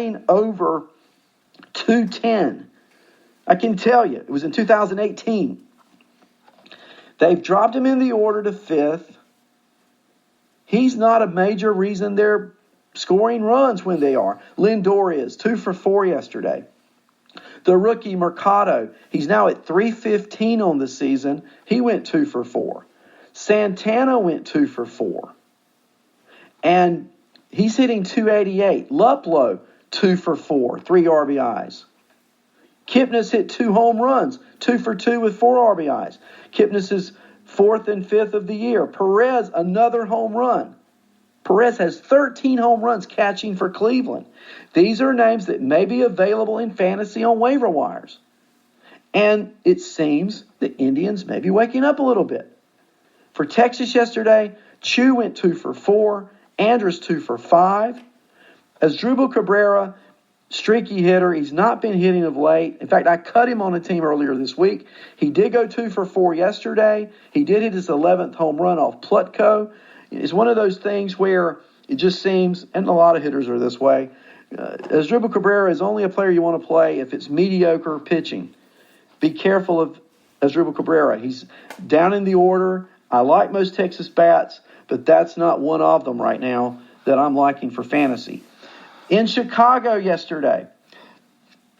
batting over 210. I can tell you, it was in 2018. They've dropped him in the order to 5th. He's not a major reason they're scoring runs when they are. Lindor is 2 for 4 yesterday. The rookie Mercado, he's now at 315 on the season. He went 2 for 4. Santana went 2 for 4. And he's hitting 288. Luplow, 2 for 4, 3 RBIs. Kipnis hit 2 home runs, 2 for 2 with 4 RBIs. Kipnis is 4th and 5th of the year. Perez, another home run. Perez has 13 home runs catching for Cleveland. These are names that may be available in fantasy on waiver wires. And it seems the Indians may be waking up a little bit. For Texas yesterday, Chu went 2 for 4. Andrus 2 for 5. Asdrubal Cabrera, streaky hitter. He's not been hitting of late. In fact, I cut him on a team earlier this week. He did go 2 for 4 yesterday. He did hit his 11th home run off Plutko. It's one of those things where it just seems, and a lot of hitters are this way, Asdrubal Cabrera is only a player you want to play if it's mediocre pitching. Be careful of Asdrubal Cabrera. He's down in the order. I like most Texas bats, but that's not one of them right now that I'm liking for fantasy. In Chicago yesterday,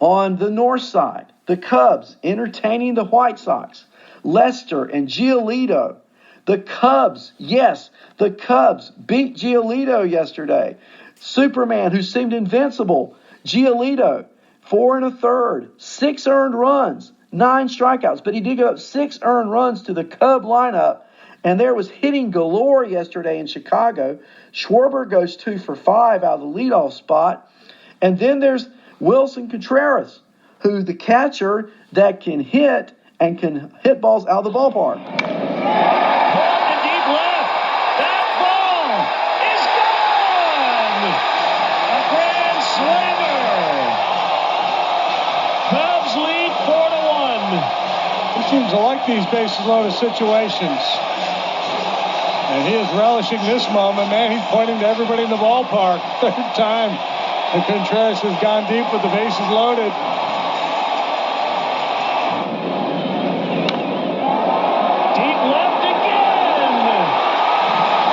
on the north side, the Cubs entertaining the White Sox. Lester and Giolito. The Cubs, yes, the Cubs beat Giolito yesterday. Superman, who seemed invincible. Giolito, 4 1/3, 6 earned runs, 9 strikeouts. But he did give up 6 earned runs to the Cub lineup. And there was hitting galore yesterday in Chicago. Schwarber goes 2 for 5 out of the leadoff spot. And then there's Wilson Contreras, who the catcher that can hit and can hit balls out of the ballpark. Seems to like these bases loaded situations. And he is relishing this moment, man. He's pointing to everybody in the ballpark. Third time that Contreras has gone deep with the bases loaded. Deep left again.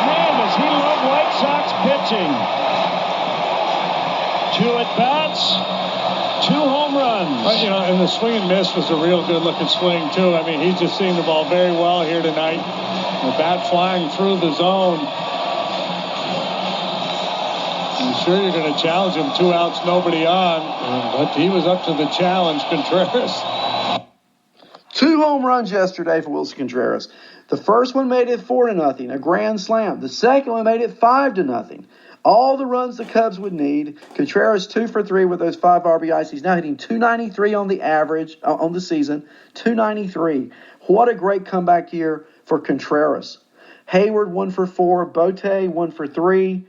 Man, does he love White Sox pitching. 2 at-bats, 2 home runs. And the swing and miss was a real good-looking swing, too. I mean, he's just seeing the ball very well here tonight. The bat flying through the zone. I'm sure you're going to challenge him. 2 outs, nobody on. But he was up to the challenge, Contreras. 2 home runs yesterday for Wilson Contreras. The first one made it 4-0, a grand slam. The second one made it 5-0. All the runs the Cubs would need. Contreras 2 for 3 with those 5 RBIs. He's now hitting 293 on the average on the season. 293. What a great comeback year for Contreras. Hayward 1 for 4. Bote 1 for 3.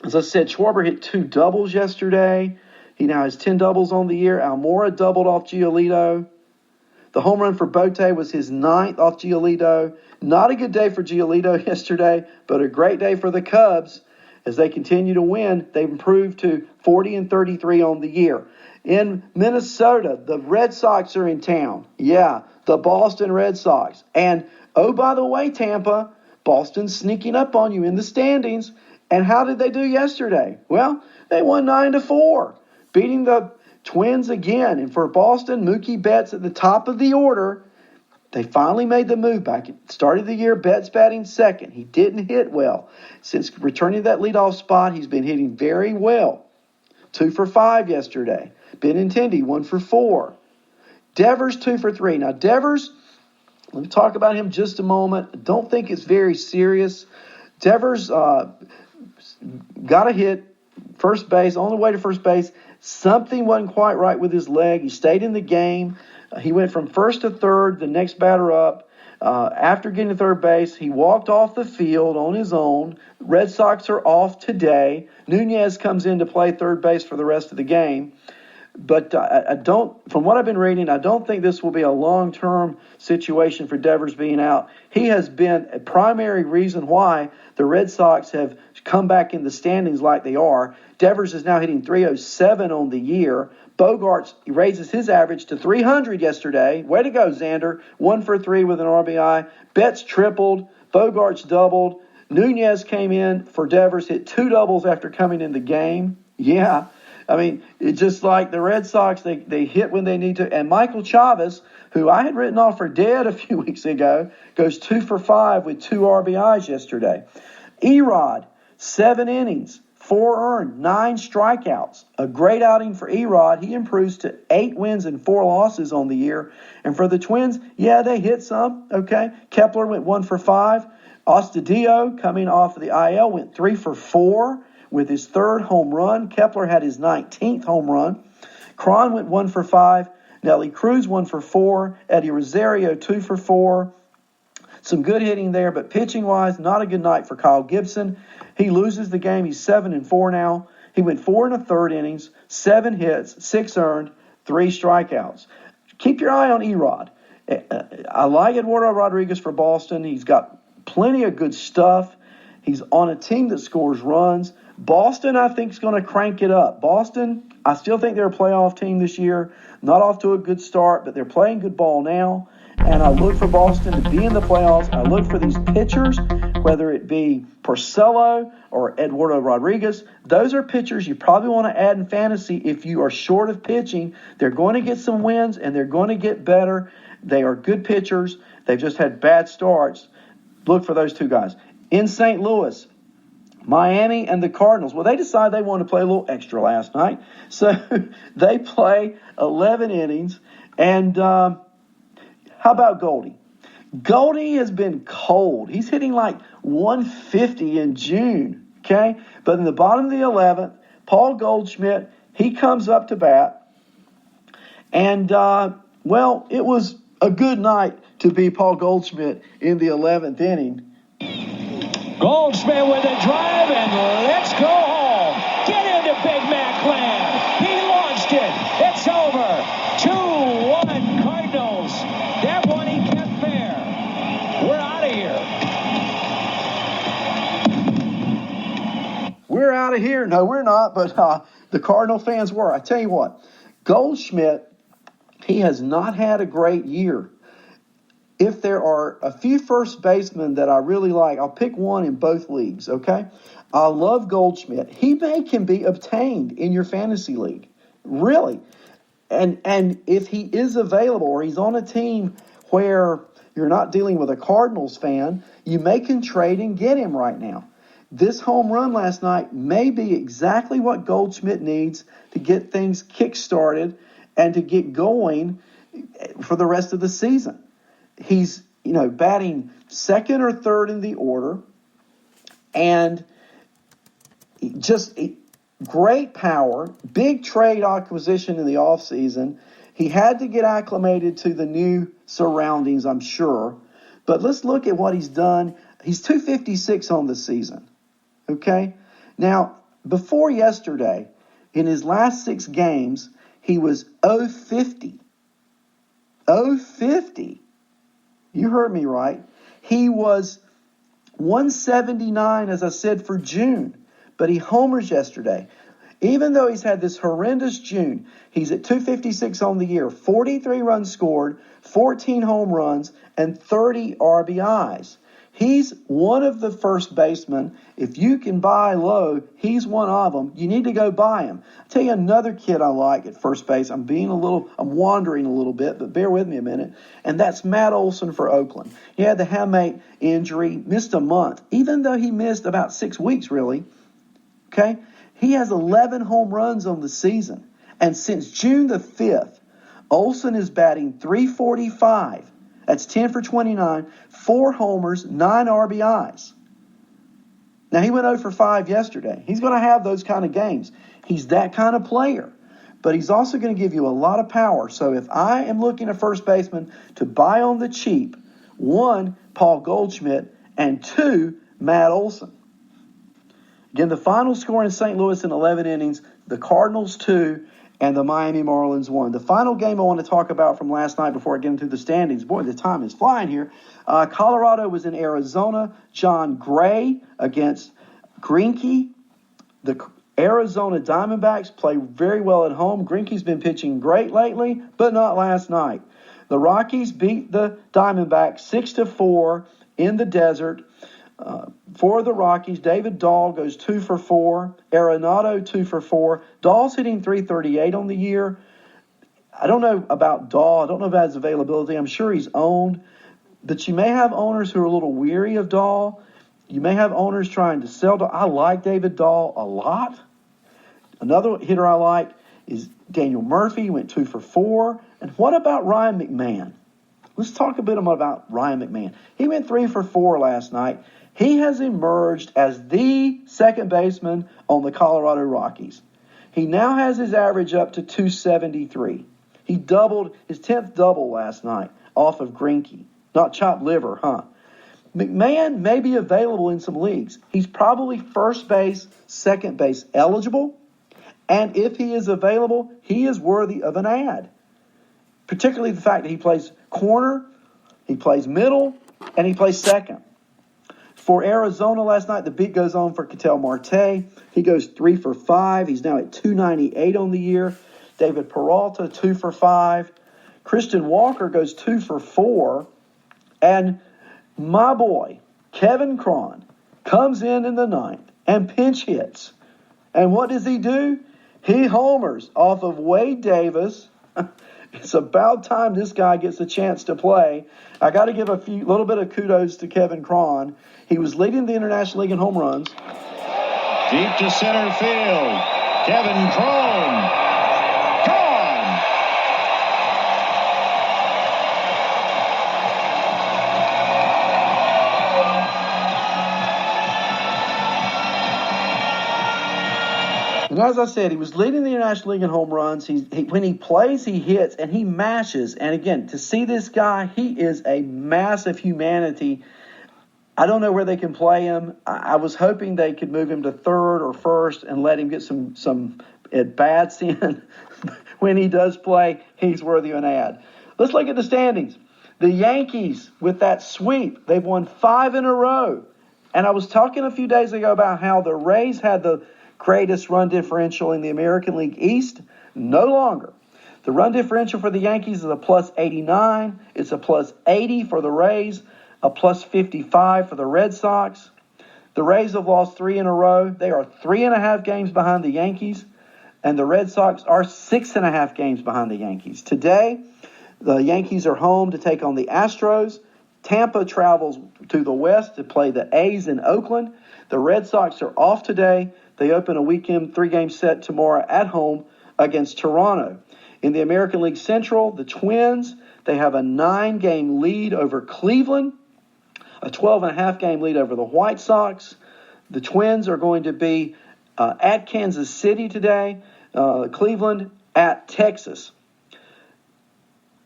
As I said, Schwarber hit 2 doubles yesterday. He now has 10 doubles on the year. Almora doubled off Giolito. The home run for Bote was his 9th off Giolito. Not a good day for Giolito yesterday, but a great day for the Cubs. As they continue to win, they've improved to 40-33 on the year. In Minnesota, the Red Sox are in town. Yeah, the Boston Red Sox. And, oh, by the way, Tampa, Boston's sneaking up on you in the standings. And how did they do yesterday? Well, they won 9-4, beating the Twins again. And for Boston, Mookie Betts at the top of the order. They finally made the move back at the start of the year. Betts batting second. He didn't hit well. Since returning to that leadoff spot, he's been hitting very well. 2 for 5 yesterday. Benintendi 1 for 4. Devers 2 for 3. Now Devers, let me talk about him just a moment. I don't think it's very serious. Devers got a hit, first base, on the way to first base. Something wasn't quite right with his leg. He stayed in the game. He went from first to third, the next batter up. After getting to third base, he walked off the field on his own. Red Sox are off today. Nunez comes in to play third base for the rest of the game. But I don't, from what I've been reading, I don't think this will be a long-term situation for Devers being out. He has been a primary reason why the Red Sox have come back in the standings like they are. Devers is now hitting .307 on the year. Bogarts raises his average to 300 yesterday. Way to go, Xander. 1 for 3 with an RBI. Betts tripled. Bogarts doubled. Nunez came in for Devers, hit 2 doubles after coming in the game. Yeah. I mean, it's just like the Red Sox, they hit when they need to. And Michael Chavez, who I had written off for dead a few weeks ago, goes 2 for 5 with 2 RBIs yesterday. Erod, 7 innings, 4 earned, 9 strikeouts. A great outing for Erod. He improves to 8 wins and 4 losses on the year. And for the Twins, yeah, they hit some. Okay. Kepler went 1 for 5. Astudillo, coming off of the IL, went 3 for 4 with his 3rd home run. Kepler had his 19th home run. Cron went 1 for 5. Nelly Cruz 1 for 4. Eddie Rosario 2 for 4. Some good hitting there, but pitching-wise, not a good night for Kyle Gibson. He loses the game. He's 7-4 now. He went 4 1/3 innings, 7 hits, 6 earned, 3 strikeouts. Keep your eye on Erod. I like Eduardo Rodriguez for Boston. He's got plenty of good stuff. He's on a team that scores runs. Boston, I think, is going to crank it up. Boston, I still think they're a playoff team this year. Not off to a good start, but they're playing good ball now. And I look for Boston to be in the playoffs. I look for these pitchers, whether it be Porcello or Eduardo Rodriguez. Those are pitchers you probably want to add in fantasy if you are short of pitching. They're going to get some wins, and they're going to get better. They are good pitchers. They've just had bad starts. Look for those 2 guys. In St. Louis, Miami and the Cardinals. Well, they decided they wanted to play a little extra last night. So they play 11 innings. And how about Goldie? Goldie has been cold. He's hitting like 150 in June. Okay? But in the bottom of the 11th, Paul Goldschmidt, he comes up to bat. And, well, it was a good night to be Paul Goldschmidt in the 11th inning. Goldschmidt with a drive, and let's go home. Get into Big Mac land. He launched it. It's over. 2-1 Cardinals. That one he kept fair. We're out of here. We're out of here. No, we're not, but the Cardinal fans were. I tell you what, Goldschmidt, he has not had a great year. If there are a few first basemen that I really like, I'll pick one in both leagues, okay? I love Goldschmidt. He can be obtained in your fantasy league, really. And if he is available or he's on a team where you're not dealing with a Cardinals fan, you may can trade and get him right now. This home run last night may be exactly what Goldschmidt needs to get things kick-started and to get going for the rest of the season. He's, batting 2nd or 3rd in the order, and just great power, big trade acquisition in the offseason. He had to get acclimated to the new surroundings, I'm sure. But let's look at what he's done. He's 256 on the season, okay? Now, before yesterday, in his last 6 games, he was 050. 050. You heard me right. He was 179, as I said, for June. But he homers yesterday. Even though he's had this horrendous June, he's at 256 on the year, 43 runs scored, 14 home runs, and 30 RBIs. He's one of the first basemen. If you can buy low, he's one of them. You need to go buy him. I'll tell you another kid I like at first base. I'm wandering a little bit, but bear with me a minute. And that's Matt Olson for Oakland. He had the hamate injury, missed a month, even though he missed about 6 weeks, really. Okay? He has 11 home runs on the season. And since June the 5th, Olson is batting .345. That's 10 for 29, 4 homers, 9 RBIs. Now, he went 0 for 5 yesterday. He's going to have those kind of games. He's that kind of player. But he's also going to give you a lot of power. So if I am looking at first baseman to buy on the cheap, 1, Paul Goldschmidt, and 2, Matt Olson. Again, the final score in St. Louis in 11 innings, the Cardinals 2 and the Miami Marlins won. The final game I want to talk about from last night before I get into the standings. Boy, the time is flying here. Colorado was in Arizona. John Gray against Greinke. The Arizona Diamondbacks play very well at home. Greinke's been pitching great lately, but not last night. The Rockies beat the Diamondbacks 6-4 in the desert. For the Rockies, David Dahl goes 2 for 4. Arenado 2 for 4. Dahl's hitting .338 on the year. I don't know about Dahl. I don't know about his availability. I'm sure he's owned. But you may have owners who are a little weary of Dahl. You may have owners trying to sell Dahl. I like David Dahl a lot. Another hitter I like is Daniel Murphy. He went 2 for 4. And what about Ryan McMahon? Let's talk a bit about Ryan McMahon. He went 3 for 4 last night. He has emerged as the second baseman on the Colorado Rockies. He now has his average up to 273. He doubled his 10th double last night off of Greinke. Not chopped liver, huh? McMahon may be available in some leagues. He's probably first base, second base eligible. And if he is available, he is worthy of an ad. Particularly the fact that he plays corner, he plays middle, and he plays second. For Arizona last night, the beat goes on for Ketel Marte. He goes 3 for 5. He's now at 298 on the year. David Peralta, 2 for 5. Christian Walker goes 2 for 4. And my boy, Kevin Cron, comes in the ninth and pinch hits. And what does he do? He homers off of Wade Davis. It's about time this guy gets a chance to play. I got to give a little bit of kudos to Kevin Cron. He was leading the International League in home runs. Deep to center field. Kevin Cron. Gone. And as I said, he was leading the International League in home runs. When he plays, he hits, and he mashes. And again, to see this guy, he is a massive humanity. I don't know where they can play him. I was hoping they could move him to third or first and let him get some at-bats in. When he does play, he's worthy of an ad. Let's look at the standings. The Yankees, with that sweep, they've won 5 in a row. And I was talking a few days ago about how the Rays had the greatest run differential in the American League East. No longer. The run differential for the Yankees is a plus 89. It's a plus 80 for the Rays, a plus 55 for the Red Sox. The Rays have lost 3 in a row. They are 3.5 games behind the Yankees, and the Red Sox are 6.5 games behind the Yankees. Today, the Yankees are home to take on the Astros. Tampa travels to the west to play the A's in Oakland. The Red Sox are off today. They open a weekend 3-game set tomorrow at home against Toronto. In the American League Central, the Twins, they have a 9-game lead over Cleveland, a 12.5-game lead over the White Sox. The Twins are going to be at Kansas City today, Cleveland at Texas.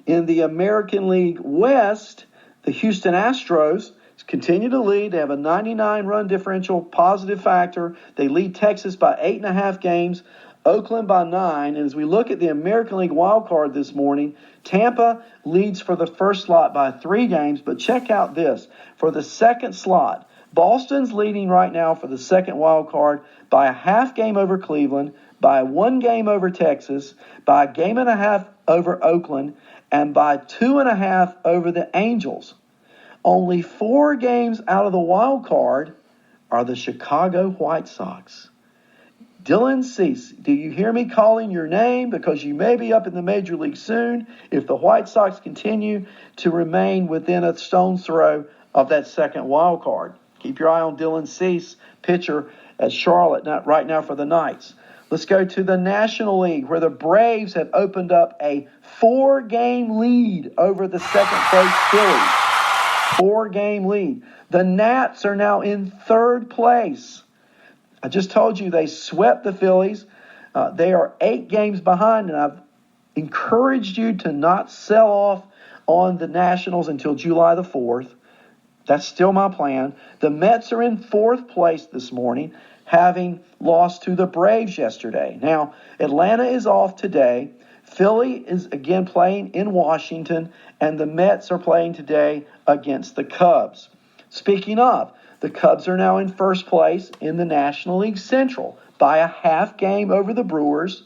In the American League West, the Houston Astros continue to lead. They have a 99-run differential positive factor. They lead Texas by 8.5 games, Oakland by 9. And as we look at the American League wild card this morning, Tampa leads for the first slot by 3 games. But check out this. For the second slot, Boston's leading right now for the second wild card by a half game over Cleveland, by 1 game over Texas, by a game and a half over Oakland, and by 2.5 over the Angels. Only 4 games out of the wild card are the Chicago White Sox. Dylan Cease, do you hear me calling your name? Because you may be up in the major league soon if the White Sox continue to remain within a stone's throw of that second wild card. Keep your eye on Dylan Cease, pitcher at Charlotte right now for the Knights. Let's go to the National League, where the Braves have opened up a 4-game lead over the second-place Phillies. 4-game lead. The Nats are now in third place. I just told you they swept the Phillies. They are 8 games behind, and I've encouraged you to not sell off on the Nationals until July the 4th. That's still my plan. The Mets are in 4th place this morning. having lost to the Braves yesterday. Now, Atlanta is off today. Philly is again playing in Washington, and the Mets are playing today against the Cubs. Speaking of, the Cubs are now in first place in the National League Central by a half game over the Brewers.